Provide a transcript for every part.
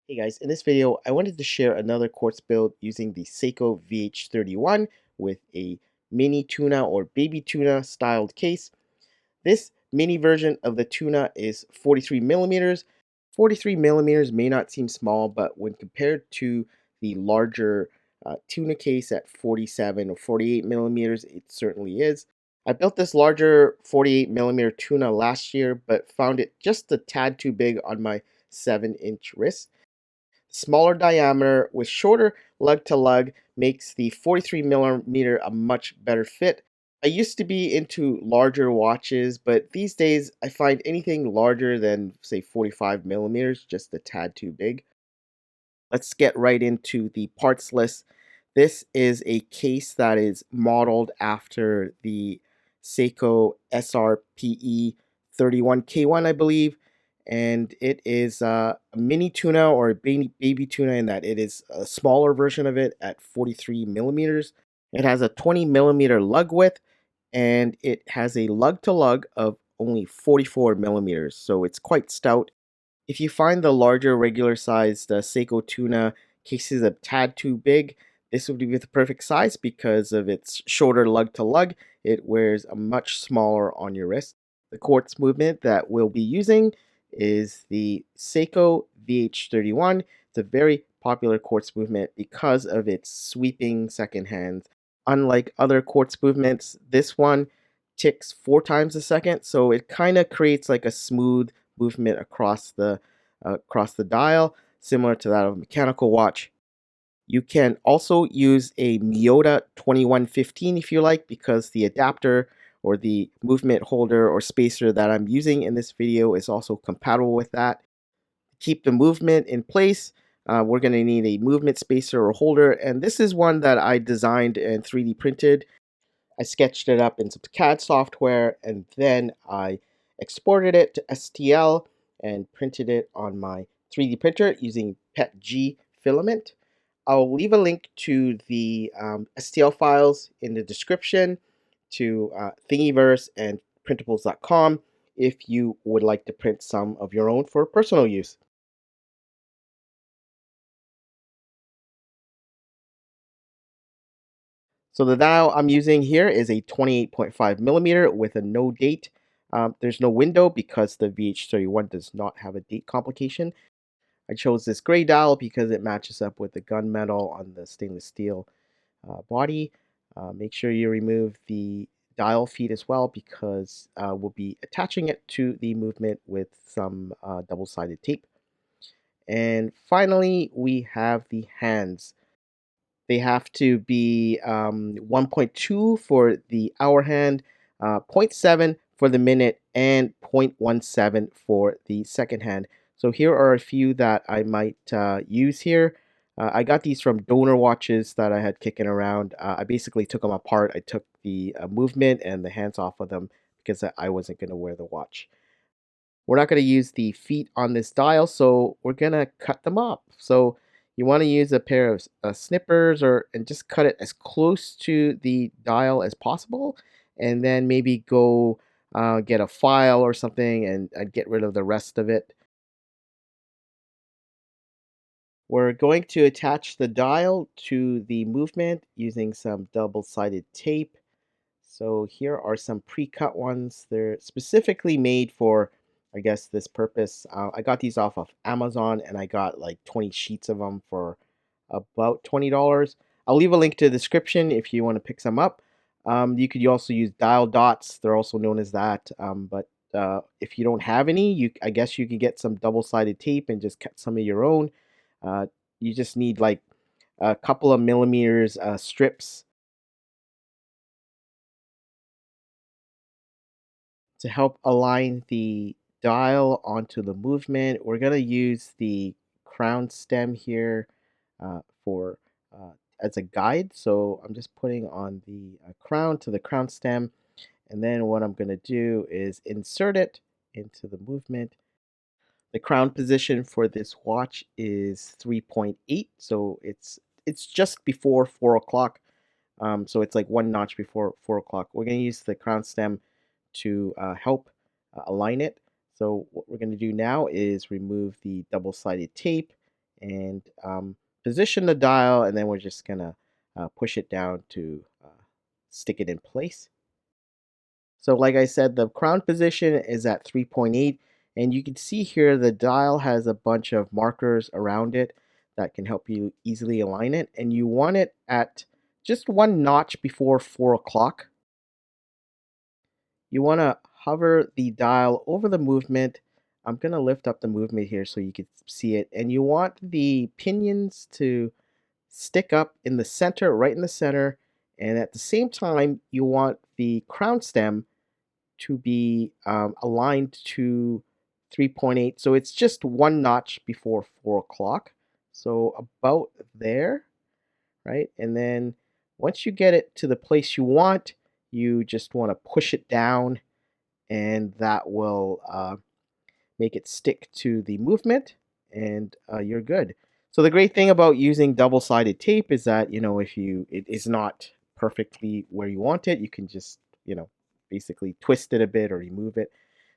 Hey guys, in this video, I wanted to share another quartz build using the Seiko VH31 with a mini tuna or baby tuna styled case. This mini version of the tuna is 43 millimeters. 43 millimeters may not seem small, but when compared to the larger tuna case at 47 or 48 millimeters, it certainly is. I built this larger 48 millimeter tuna last year, but found it just a tad too big on my 7-inch wrist. Smaller diameter with shorter lug to lug makes the 43 millimeter a much better fit. I used to be into larger watches, but these days I find anything larger than, say, 45 millimeters just a tad too big. Let's get right into the parts list. This is a case that is modeled after the Seiko SRPE 31K1, I believe. And it is a mini tuna or a baby tuna in that it is a smaller version of it at 43 millimeters. It has a 20 millimeter lug width and it has a lug to lug of only 44 millimeters. So it's quite stout. If you find the larger regular sized Seiko tuna cases a tad too big, this would be the perfect size because of its shorter lug to lug. It wears a much smaller on your wrist. The quartz movement that we'll be using is the Seiko VH31. It's a very popular quartz movement because of its sweeping second hands. Unlike other quartz movements, this one ticks 4 times a second, so it kind of creates like a smooth movement across the dial, similar to that of a mechanical watch. You can also use a Miyota 2115 if you like, because the adapter or the movement holder or spacer that I'm using in this video is also compatible with that. To keep the movement in place, we're going to need a movement spacer or holder, and this is one that I designed and 3D printed. I sketched it up in some CAD software and then I exported it to STL and printed it on my 3D printer using PETG filament. I'll leave a link to the STL files in the description to Thingiverse and printables.com if you would like to print some of your own for personal use. So the dial I'm using here is a 28.5 millimeter with a no date. There's no window because the VH31 does not have a date complication. I chose this gray dial because it matches up with the gunmetal on the stainless steel body. Make sure you remove the dial feed as well because we'll be attaching it to the movement with some double-sided tape. And finally, we have the hands. They have to be 1.2 for the hour hand, zero point 0.7 for the minute, and 0.17 for the second hand. So here are a few that I might use here. I got these from donor watches that I had kicking around. I basically took them apart. I took the movement and the hands off of them because I wasn't going to wear the watch. We're not going to use the feet on this dial, so we're going to cut them up. So you want to use a pair of snippers and just cut it as close to the dial as possible, and then maybe go get a file or something and get rid of the rest of it. We're going to attach the dial to the movement using some double-sided tape. So here are some pre-cut ones. They're specifically made for, I guess, this purpose. I got these off of Amazon and I got like 20 sheets of them for about $20. I'll leave a link to the description if you want to pick some up. You could also use dial dots. They're also known as that. But if you don't have any, I guess you could get some double-sided tape and just cut some of your own. Uh, you just need like a couple of millimeters strips to help align the dial onto the movement. We're going to use the crown stem here for as a guide. So I'm just putting on the crown to the crown stem. And then what I'm going to do is insert it into the movement. The crown position for this watch is 3.8. So it's just before 4 o'clock. So it's like one notch before 4 o'clock. We're going to use the crown stem to help align it. So what we're going to do now is remove the double-sided tape and position the dial, and then we're just gonna push it down to stick it in place. So like I said, the crown position is at 3.8, and you can see here the dial has a bunch of markers around it that can help you easily align it, and you want it at just one notch before 4 o'clock. You want to hover the dial over the movement. I'm going to lift up the movement here so you can see it, and you want the pinions to stick up in the center, right in the center, and at the same time you want the crown stem to be aligned to 3.8. So it's just one notch before 4 o'clock. So about there, right? And then once you get it to the place you want, you just want to push it down, and that will make it stick to the movement, and you're good. So the great thing about using double-sided tape is that, if it is not perfectly where you want it, you can just, basically twist it a bit or remove it.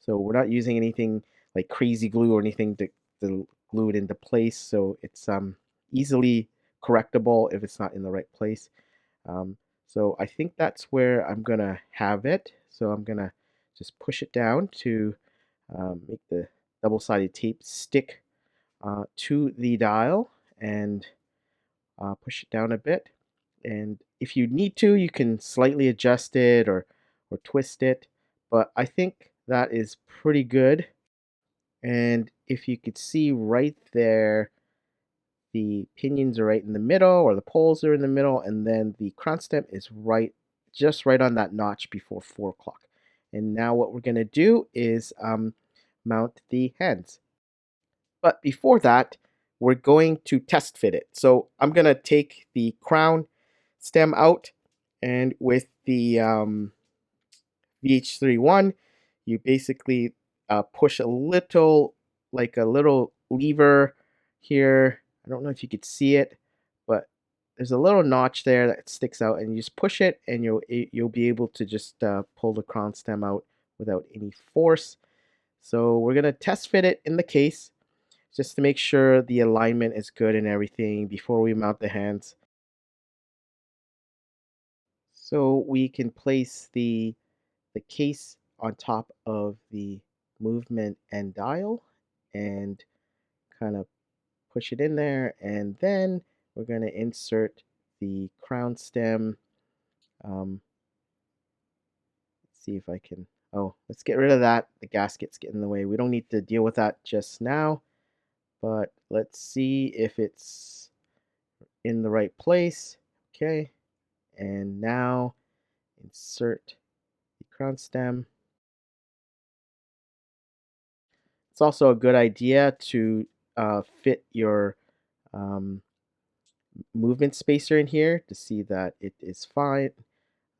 So we're not using anything like crazy glue or anything to glue it into place. So it's easily correctable if it's not in the right place. Um, so I think that's where I'm gonna have it. So I'm gonna just push it down to make the double-sided tape stick to the dial, and push it down a bit. And if you need to, you can slightly adjust it or twist it. But I think that is pretty good. And if you could see right there, the pinions are right in the middle, or the poles are in the middle, and then the crown stem is just right on that notch before 4 o'clock. And now what we're going to do is mount the hands. But before that, we're going to test fit it. So I'm going to take the crown stem out, and with the VH31, you basically push like a little lever here. I don't know if you could see it, but there's a little notch there that sticks out, and you just push it, and you'll be able to just pull the crown stem out without any force. So we're gonna test fit it in the case just to make sure the alignment is good and everything before we mount the hands. So we can place the case on top of the movement and dial, and kind of push it in there, and then we're going to insert the crown stem. Let's see if I can, let's get rid of that. The gasket's getting in the way. We don't need to deal with that just now, but let's see if it's in the right place. Okay, and now insert the crown stem. It's also a good idea to fit your um, movement spacer in here to see that it is fine.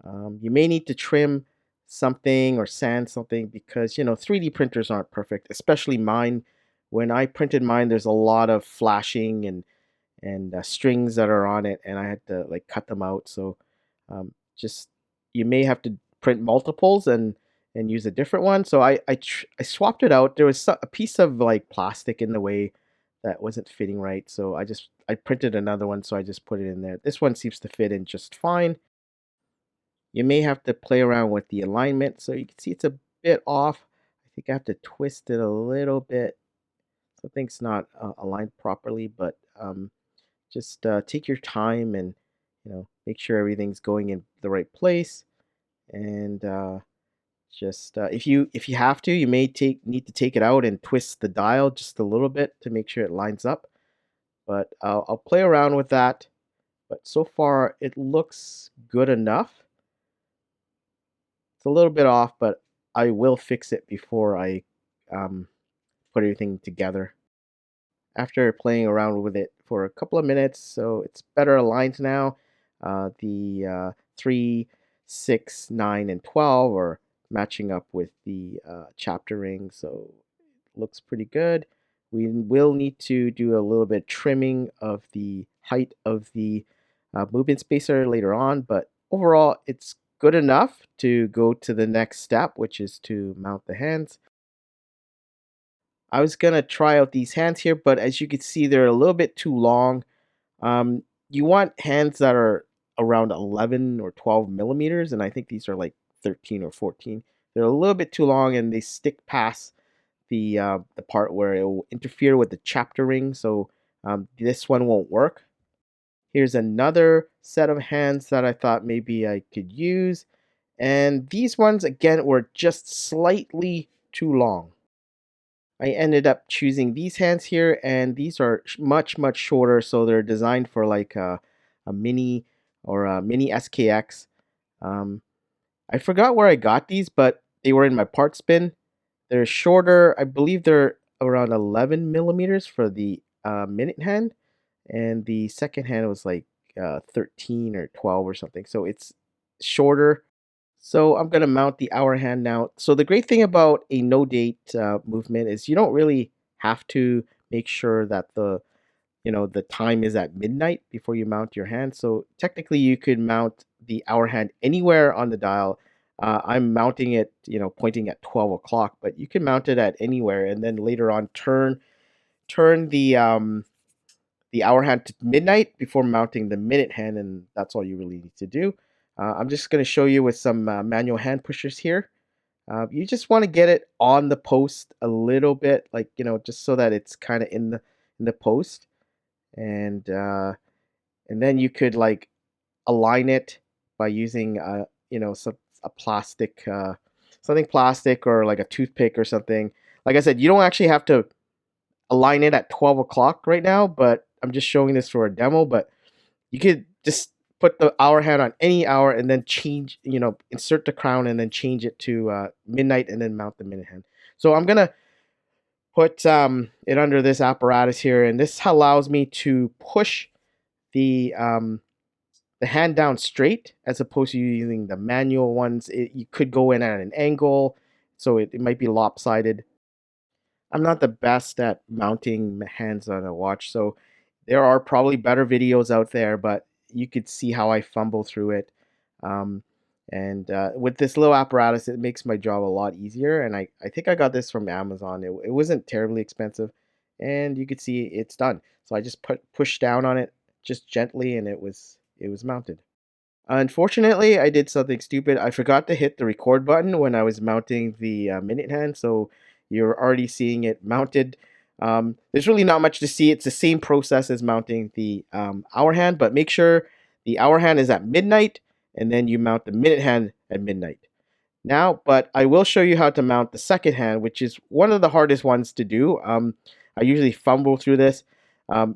You may need to trim something or sand something because 3D printers aren't perfect, especially mine. When I printed mine, there's a lot of flashing and strings that are on it, and I had to like cut them out. So just you may have to print multiples and use a different one. So I swapped it out. There was a piece of like plastic in the way that wasn't fitting right. So I printed another one. So I just put it in there. This one seems to fit in just fine. You may have to play around with the alignment. So you can see it's a bit off. I think I have to twist it a little bit. Something's not aligned properly, but just take your time and make sure everything's going in the right place. And just if you have to, you may need to take it out and twist the dial just a little bit to make sure it lines up. But I'll play around with that. But so far it looks good enough. It's a little bit off, but I will fix it before I put everything together. After playing around with it for a couple of minutes, so it's better aligned now. The 3, 6, 9, and 12 are matching up with the chapter ring, so it looks pretty good. We will need to do a little bit trimming of the height of the movement spacer later on, but overall it's good enough to go to the next step, which is to mount the hands. I was gonna try out these hands here, but as you can see, they're a little bit too long. You want hands that are around 11 or 12 millimeters, and I think these are like 13 or 14. They're a little bit too long, and they stick past the part where it will interfere with the chapter ring, so this one won't work. Here's another set of hands that I thought maybe I could use, and these ones again were just slightly too long. I ended up choosing these hands here, and these are much shorter, so they're designed for like a mini or a mini SKX. Um, I forgot where I got these, but they were in my parts bin. They're shorter. I believe they're around 11 millimeters for the minute hand, and the second hand was like 13 or 12 or something. So it's shorter. So I'm gonna mount the hour hand now. So the great thing about a no date movement is you don't really have to make sure that the time is at midnight before you mount your hand. So technically you could mount the hour hand anywhere on the dial. I'm mounting it, pointing at 12 o'clock, but you can mount it at anywhere, and then later on turn the hour hand to midnight before mounting the minute hand, and that's all you really need to do. I'm just going to show you with some manual hand pushers here. You just want to get it on the post a little bit, like just so that it's kind of in the post, and then you could like align it by using a plastic something plastic or like a toothpick or something. Like I said, you don't actually have to align it at 12 o'clock right now, but I'm just showing this for a demo. But you could just put the hour hand on any hour and then change, insert the crown and then change it to midnight and then mount the minute hand. So I'm gonna put it under this apparatus here, and this allows me to push the hand down straight as opposed to using the manual ones. You could go in at an angle, so it might be lopsided. I'm not the best at mounting hands on a watch, so there are probably better videos out there, but you could see how I fumble through it. Um, and with this little apparatus, it makes my job a lot easier. And I think I got this from Amazon. It wasn't terribly expensive, and you could see it's done. So I just push down on it just gently, and it was mounted. Unfortunately, I did something stupid. I forgot to hit the record button when I was mounting the minute hand, so you're already seeing it mounted. There's really not much to see. It's the same process as mounting the hour hand, but make sure the hour hand is at midnight, and then you mount the minute hand at midnight. Now, but I will show you how to mount the second hand, which is one of the hardest ones to do. I usually fumble through this,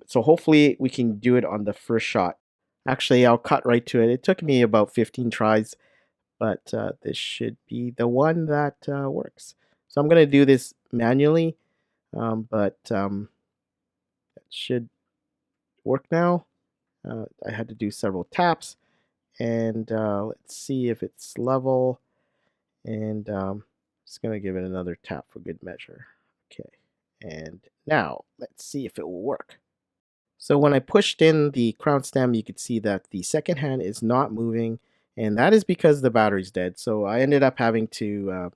so hopefully we can do it on the first shot. Actually, I'll cut right to it. It took me about 15 tries, but this should be the one that works. So I'm going to do this manually, but it should work now. I had to do several taps, and let's see if it's level, and just going to give it another tap for good measure. Okay, and now let's see if it will work. So when I pushed in the crown stem, you could see that the second hand is not moving, and that is because the battery's dead. So I ended up having to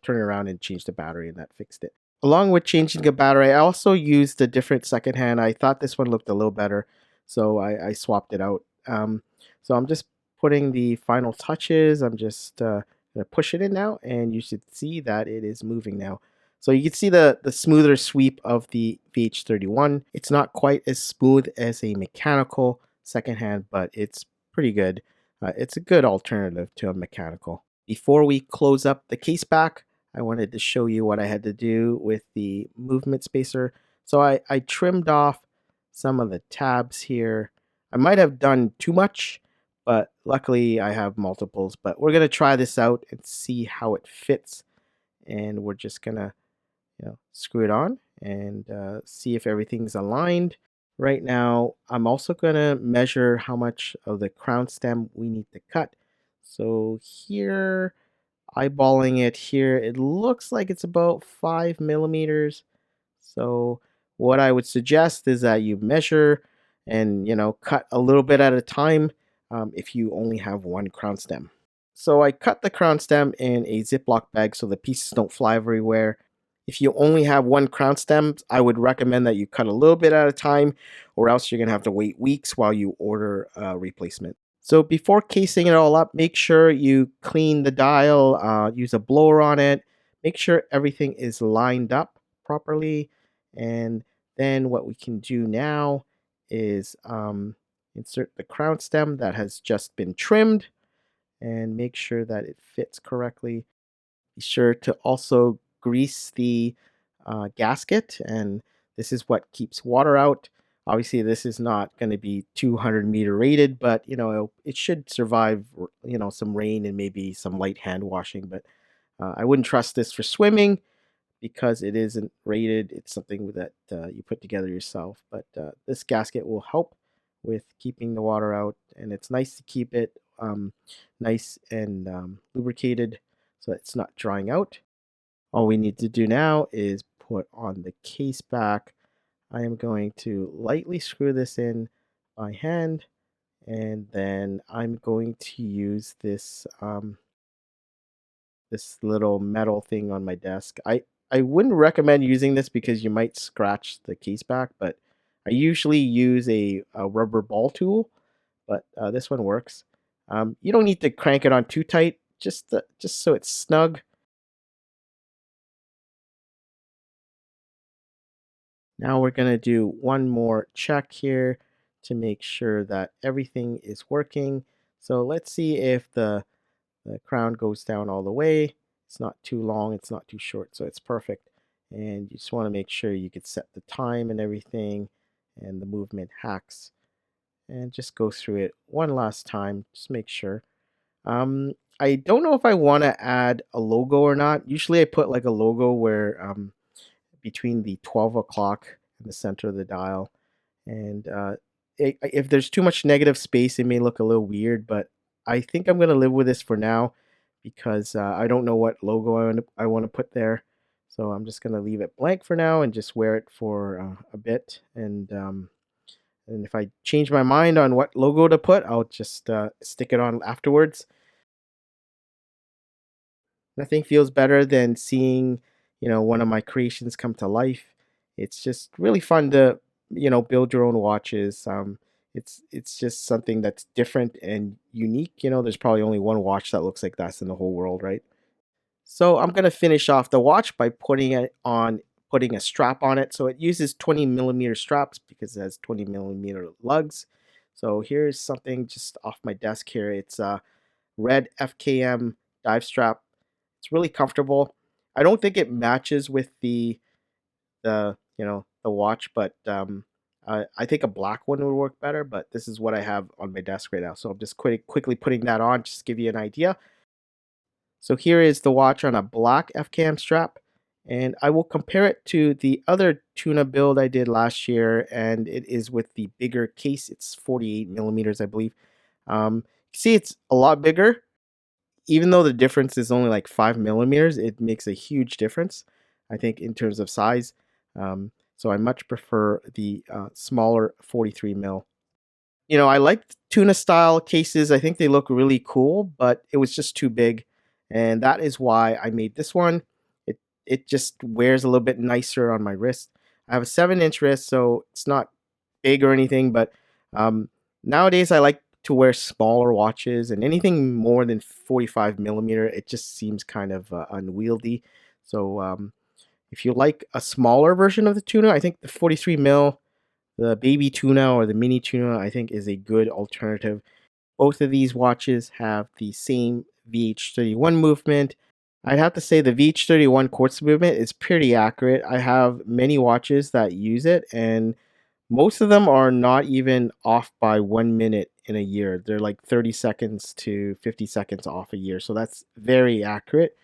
turn it around and change the battery, and that fixed it. Along with changing the battery, I also used a different second hand. I thought this one looked a little better, so I swapped it out. So I'm just putting the final touches. I'm just going to push it in now, and you should see that it is moving now. So you can see the smoother sweep of the VH31. It's not quite as smooth as a mechanical second hand, but it's pretty good. It's a good alternative to a mechanical. Before we close up the case back, I wanted to show you what I had to do with the movement spacer. So I trimmed off some of the tabs here. I might have done too much, but luckily I have multiples. But we're going to try this out and see how it fits. And we're just going to screw it on and see if everything's aligned. Right now, I'm also going to measure how much of the crown stem we need to cut. So here, eyeballing it here, it looks like it's about 5 millimeters. So what I would suggest is that you measure and cut a little bit at a time if you only have one crown stem. So I cut the crown stem in a Ziploc bag so the pieces don't fly everywhere. If you only have one crown stem, I would recommend that you cut a little bit at a time, or else you're going to have to wait weeks while you order a replacement. So before casing it all up, make sure you clean the dial, use a blower on it, make sure everything is lined up properly. And then what we can do now is insert the crown stem that has just been trimmed and make sure that it fits correctly. Be sure to also grease the gasket, and this is what keeps water out. Obviously, this is not going to be 200-meter rated, but it should survive some rain and maybe some light hand washing. But I wouldn't trust this for swimming because it isn't rated. It's something that you put together yourself. But this gasket will help with keeping the water out, and it's nice to keep it nice and lubricated so it's not drying out. All we need to do now is put on the case back. I am going to lightly screw this in by hand, and then I'm going to use this this little metal thing on my desk. I wouldn't recommend using this because you might scratch the case back, but I usually use a rubber ball tool, but this one works. You don't need to crank it on too tight, just so it's snug. Now we're going to do one more check here to make sure that everything is working. So let's see if the crown goes down all the way. It's not too long, it's not too short, so it's perfect. And you just want to make sure you could set the time and everything and the movement hacks. And just go through it one last time, just make sure. I don't know if I want to add a logo or not. Usually I put like a logo where between the 12 o'clock and the center of the dial. And if there's too much negative space, it may look a little weird, but I think I'm going to live with this for now because I don't know what logo I want to put there. So I'm just going to leave it blank for now and just wear it for a bit. And if I change my mind on what logo to put, I'll just stick it on afterwards. Nothing feels better than seeing, one of my creations come to life. It's just really fun to, build your own watches. It's just something that's different and unique. There's probably only one watch that looks like that in the whole world, right? So I'm gonna finish off the watch by putting a strap on it. So it uses 20mm straps because it has 20mm lugs. So here's something just off my desk here. It's a red FKM dive strap. It's really comfortable. I don't think it matches with the watch, but I think a black one would work better. But this is what I have on my desk right now, so I'm just quickly putting that on, just to give you an idea. So here is the watch on a black FKM strap, and I will compare it to the other tuna build I did last year, and it is with the bigger case. It's 48mm, I believe. See, it's a lot bigger. Even though the difference is only like 5mm, it makes a huge difference, I think, in terms of size. So I much prefer the smaller 43mm. I like tuna style cases. I think they look really cool, but it was just too big. And that is why I made this one. It just wears a little bit nicer on my wrist. I have a 7-inch wrist, so it's not big or anything, but nowadays I like to wear smaller watches, and anything more than 45mm, it just seems kind of unwieldy. So if you like a smaller version of the tuna, I think the 43mm, the baby tuna or the mini tuna, I think is a good alternative. Both of these watches have the same VH31 movement. I'd have to say the VH31 quartz movement is pretty accurate. I have many watches that use it, and most of them are not even off by 1 minute in a year. They're like 30 seconds to 50 seconds off a year. So that's very accurate.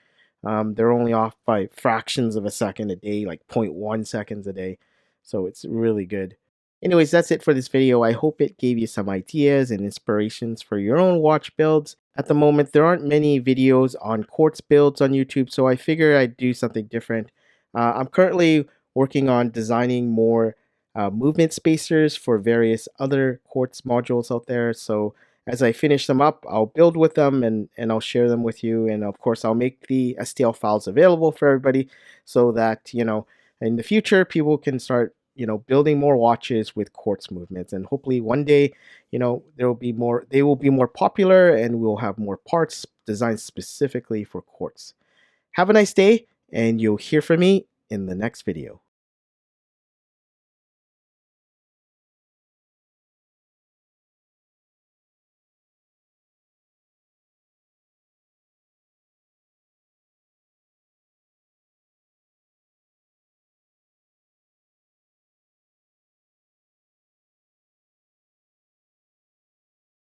They're only off by fractions of a second a day, like 0.1 seconds a day. So it's really good. Anyways, that's it for this video. I hope it gave you some ideas and inspirations for your own watch builds. At the moment, there aren't many videos on quartz builds on YouTube, so I figured I'd do something different. I'm currently working on designing more movement spacers for various other quartz modules out there. So as I finish them up, I'll build with them and I'll share them with you. And of course, I'll make the STL files available for everybody so that, in the future, people can start, building more watches with quartz movements. And hopefully one day, there will be more, they will be more popular and we'll have more parts designed specifically for quartz. Have a nice day, and you'll hear from me in the next video.